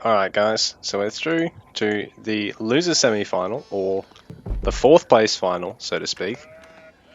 Alright guys, so we're through to the loser semi-final, or the 4th place final, so to speak.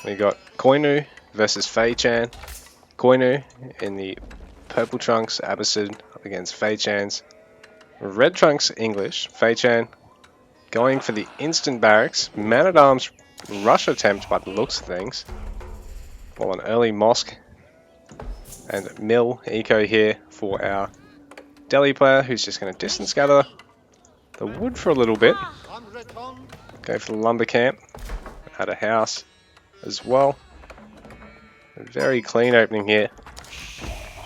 We got Koinu versus Fei-chan. Koinu in the purple trunks, Abbasid up against Fei-chan's red trunks, English. Fei-chan going for the instant barracks, man-at-arms rush attempt by the looks of things. While an early mosque and mill eco here for our Delhi player, who's just going to distance gather the wood for a little bit. Go for the lumber camp. Add a house as well. A very clean opening here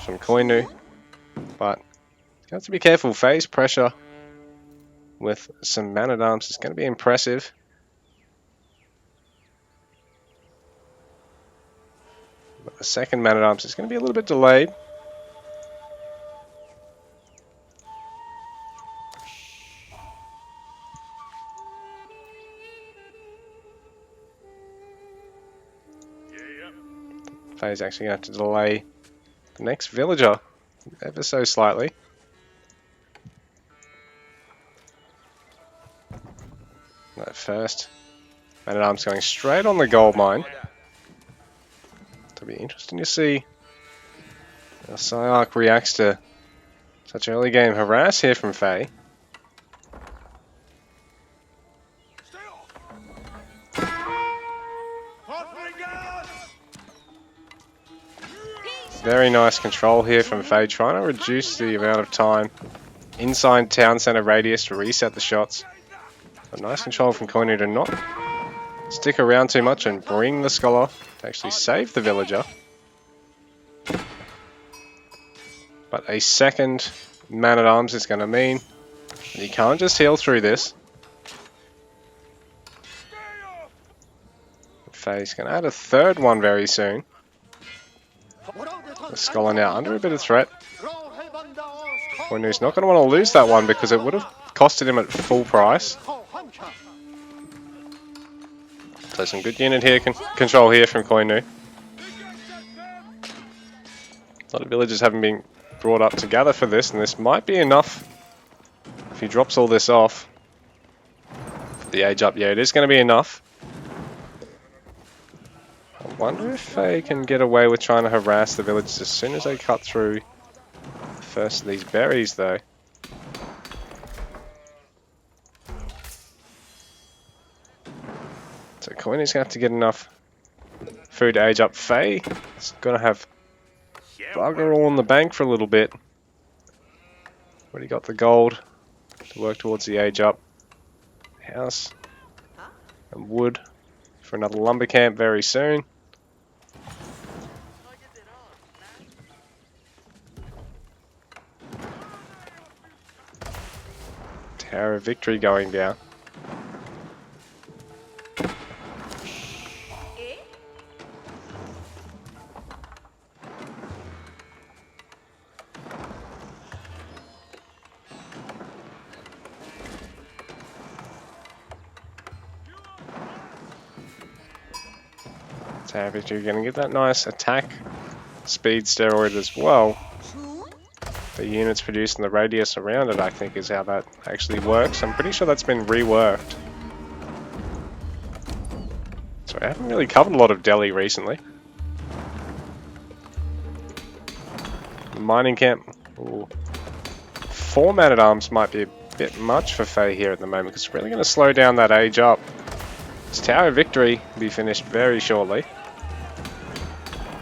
from Koinu, but you have to be careful. Phase pressure with some man-at-arms is going to be impressive. But the second man-at-arms is going to be a little bit delayed. Faye's actually going to have to delay the next villager ever so slightly. That first man-at-arms going straight on the gold mine. It'll be interesting to see how Sayark reacts to such early game harass here from Faye. Very nice control here from Faye, trying to reduce the amount of time inside town centre radius to reset the shots. A nice control from Koinu to not stick around too much and bring the scholar to actually save the villager. But a second man-at-arms is going to mean that you can't just heal through this. Faye's going to add a third one very soon. The scholar now under a bit of threat. Koinu's not going to want to lose that one because it would have costed him at full price. So some good unit here, control here from Koinu. A lot of villagers haven't been brought up to gather for this, and this might be enough. If he drops all this off for the age up, yeah, it is going to be enough. I wonder if they can get away with trying to harass the villagers as soon as they cut through the first of these berries, though. So Koinu's going to have to get enough food to age up Faye. He's going to have bugger all in the bank for a little bit. Already got the gold to work towards the age up. House and wood for another lumber camp very soon. Tower of Victory going down. Tower of Victory going to get that nice attack speed steroid as well. The units produced in the radius around it, I think, is how that actually works. I'm pretty sure that's been reworked. So I haven't really covered a lot of Delhi recently. The mining camp. Ooh. 4 man-at-arms might be a bit much for Faye here at the moment, because it's really going to slow down that age up. This Tower of Victory will be finished very shortly.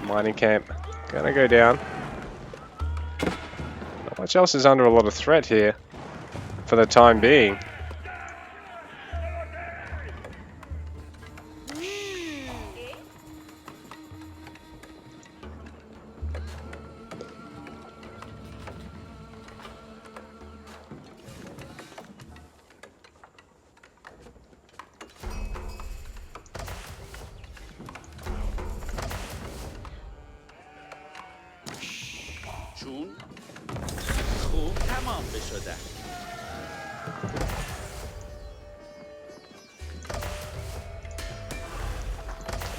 Mining camp going to go down. Not much else is under a lot of threat here for the time being.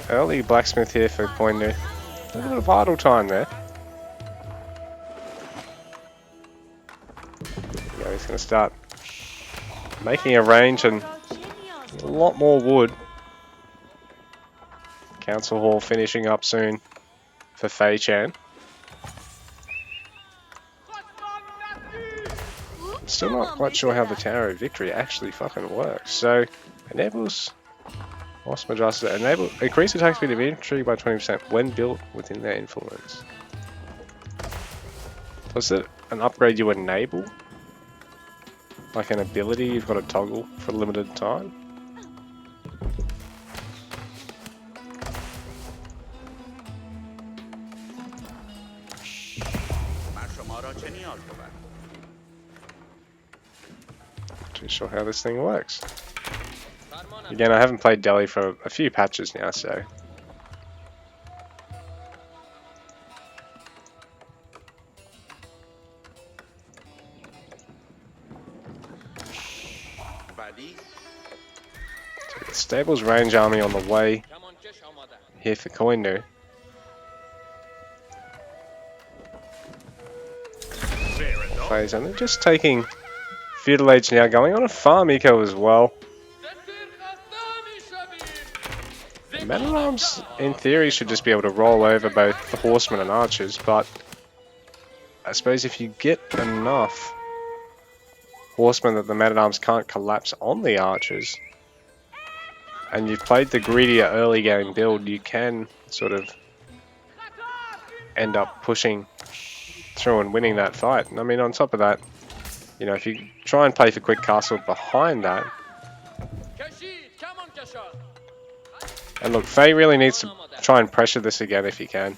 Early blacksmith here for Koinu. A little bit of idle time there. he's going to start making a range and a lot more wood. Council Hall finishing up soon for Fei Chan. I'm still not quite sure how the Tower of Victory actually fucking works. So, enables Lost Madrasa, increase attack speed of infantry by 20% when built within their influence. So is it an upgrade you enable? Like an ability you've got to toggle for a limited time? Not too sure how this thing works. Again, I haven't played Delhi for a few patches now, so... So the Stables Range Army on the way here for Koinu. Phase, and they're just taking Feudal Age now, going on a farm eco as well. Men-at-Arms, in theory, should just be able to roll over both the Horsemen and Archers, but I suppose if you get enough Horsemen that the Men-at-Arms can't collapse on the Archers, and you've played the greedier early game build, you can sort of end up pushing through and winning that fight. And I mean, on top of that, you know, if you try and play for quick castle behind that, and look, Faye really needs to try and pressure this again if he can,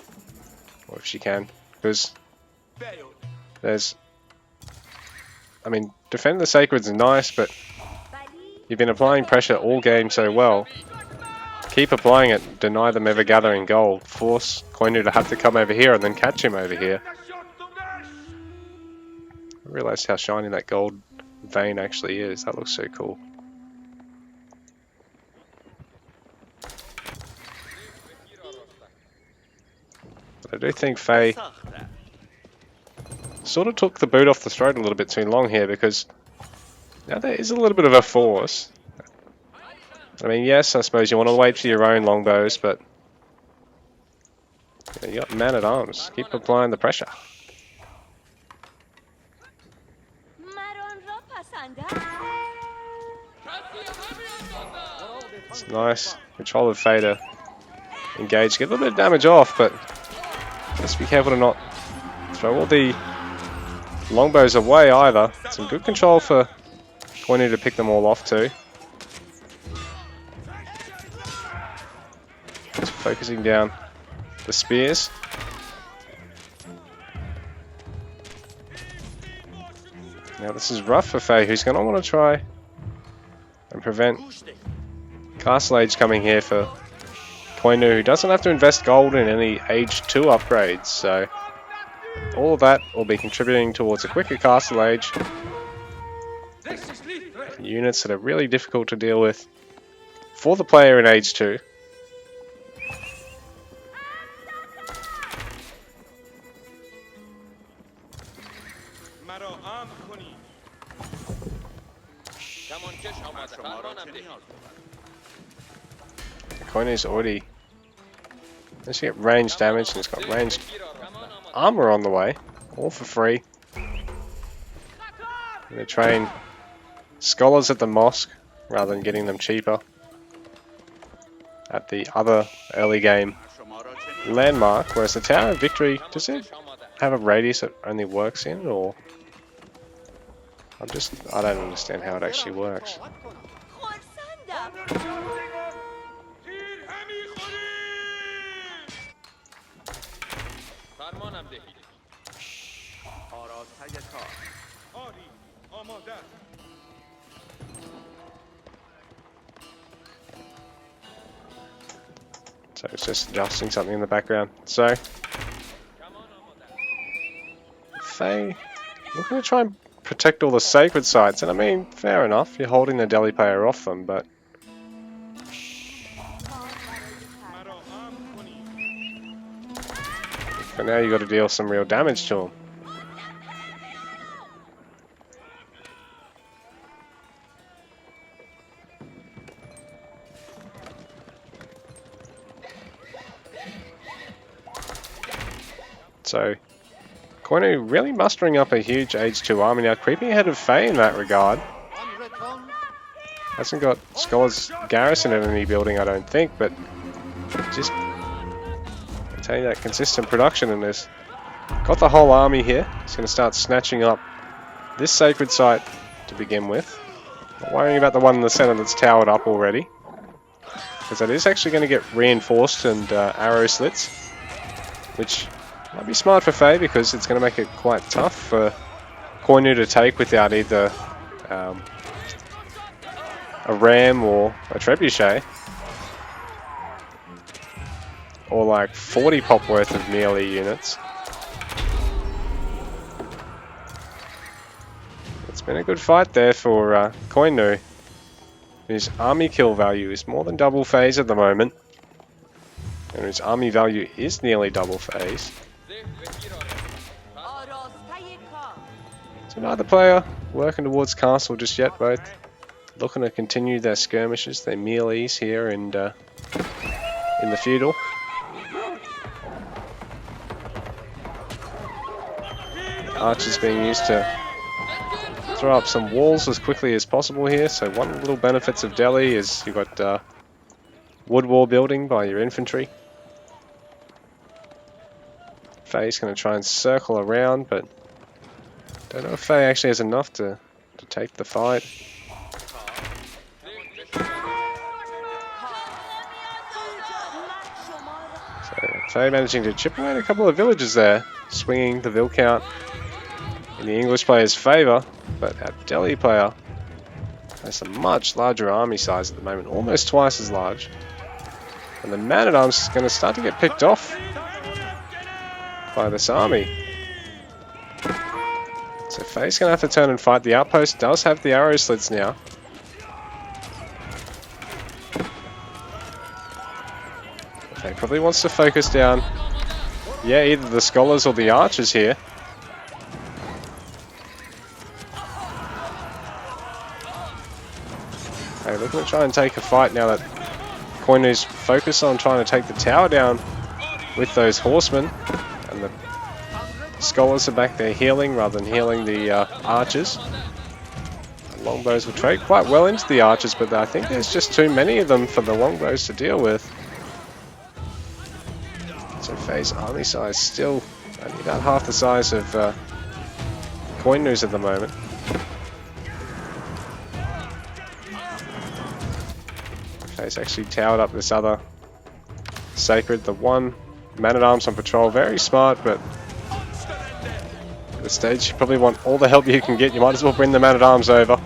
or if she can, because there's, I mean, defend the Sacred's nice, but you've been applying pressure all game so well. Keep applying it, deny them ever gathering gold, force Koinu to have to come over here and then catch him over here. I realised how shiny that gold vein actually is, that looks so cool. But I do think Faye sort of took the boot off the throat a little bit too long here, because now there is a little bit of a force. I mean, yes, I suppose you want to wait for your own longbows, but you got Man-at-Arms. Keep applying the pressure. It's nice. Control of Faye to engage. Get a little bit of damage off, but just be careful to not throw all the longbows away either. Some good control for Koinu to pick them all off too. Just focusing down the spears. Now this is rough for Faye, who's going to want to try and prevent Castle Age coming here for Koinu, who doesn't have to invest gold in any Age 2 upgrades, so all of that will be contributing towards a quicker Castle Age. Units that are really difficult to deal with for the player in Age 2. Koinu's already let's get range damage, and it's got ranged armor on the way, all for free. They train scholars at the mosque rather than getting them cheaper at the other early game landmark, whereas the Tower of Victory, does it have a radius it only works in, or I don't understand how it actually works. So it's just adjusting something in the background. So Faye looking to try and protect all the sacred sites, and I mean, fair enough, you're holding the Delhi player off them, but now you've got to deal some real damage to them. So Koinu really mustering up a huge Age 2 army now, creeping ahead of Faye in that regard. Hasn't got Scholar's Garrison in any building, I don't think, but just maintaining that consistent production in this. Got the whole army here. He's going to start snatching up this sacred site to begin with. Not worrying about the one in the center that's towered up already, because that is actually going to get reinforced and arrow slits, which might be smart for Faye because it's going to make it quite tough for Koinu to take without either a ram or a trebuchet, or like 40 pop worth of melee units. It's been a good fight there for Koinu, whose army kill value is more than double Faye's at the moment, and whose army value is nearly double Faye's. So neither player working towards castle just yet, both looking to continue their skirmishes, their melees here and in the feudal. Archers being used to throw up some walls as quickly as possible here. So one of the little benefits of Delhi is you've got wood wall building by your infantry. Faye's going to try and circle around, but don't know if Faye actually has enough to take the fight. Faye managing to chip away a couple of villages there, swinging the Vil count in the English player's favour, but our Delhi player has a much larger army size at the moment, almost twice as large. And the man-at-arms is going to start to get picked off by this army. So Faye's going to have to turn and fight. The outpost does have the arrow slits now. Faye probably wants to focus down, yeah, either the scholars or the archers here. Faye looking to try and take a fight now that Koinu's focused on trying to take the tower down with those horsemen, and the scholars are back there healing rather than healing the archers. The longbows will trade quite well into the archers, but I think there's just too many of them for the longbows to deal with. So Faye's army size still only about half the size of Koinu's at the moment. Faye's actually towered up this other sacred, the one man-at-arms on patrol. Very smart, but at this stage you probably want all the help you can get. You might as well bring the man-at-arms over.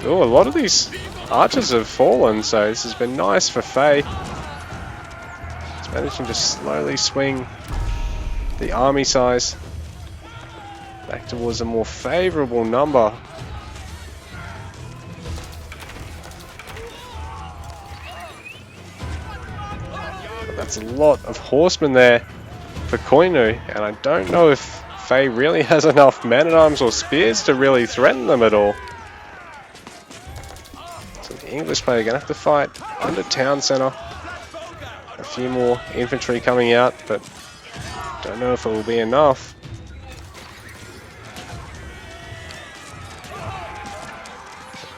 Oh, a lot of these archers have fallen, so this has been nice for Faye. Managing to slowly swing the army size back towards a more favourable number. But that's a lot of horsemen there for Koinu, and I don't know if Faye really has enough man-at-arms or spears to really threaten them at all. So the English player are going to have to fight under town centre. A few more infantry coming out, but don't know if it will be enough.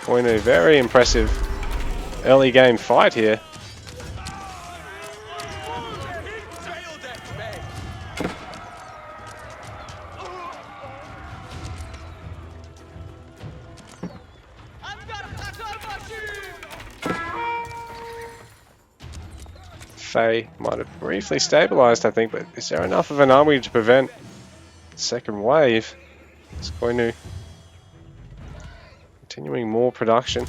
Koinu, very impressive early game fight here. Faye might have briefly stabilised, I think, but is there enough of an army to prevent the second wave? It's Koinu continuing more production.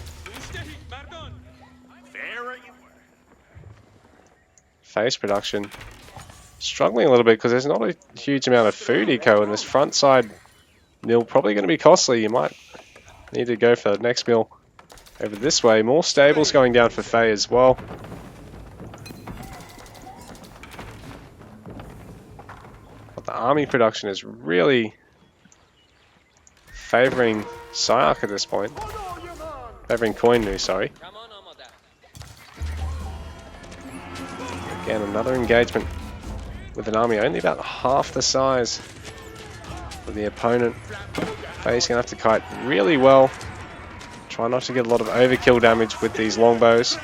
Faye's production struggling a little bit because there's not a huge amount of food eco, and this front side mill probably going to be costly. You might need to go for the next mill over this way. More stables going down for Faye as well. The army production is really favouring Sayak at this point. Favouring Koinu, sorry. Again, another engagement with an army only about half the size of the opponent. Faye's going to have to kite really well. Try not to get a lot of overkill damage with these longbows.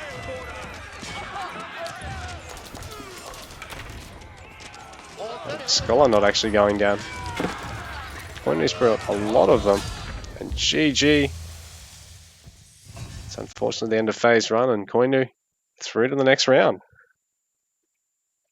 Scholar not actually going down. Koinu's brought a lot of them. And GG. It's unfortunately the end of Faye's run, and Koinu through to the next round.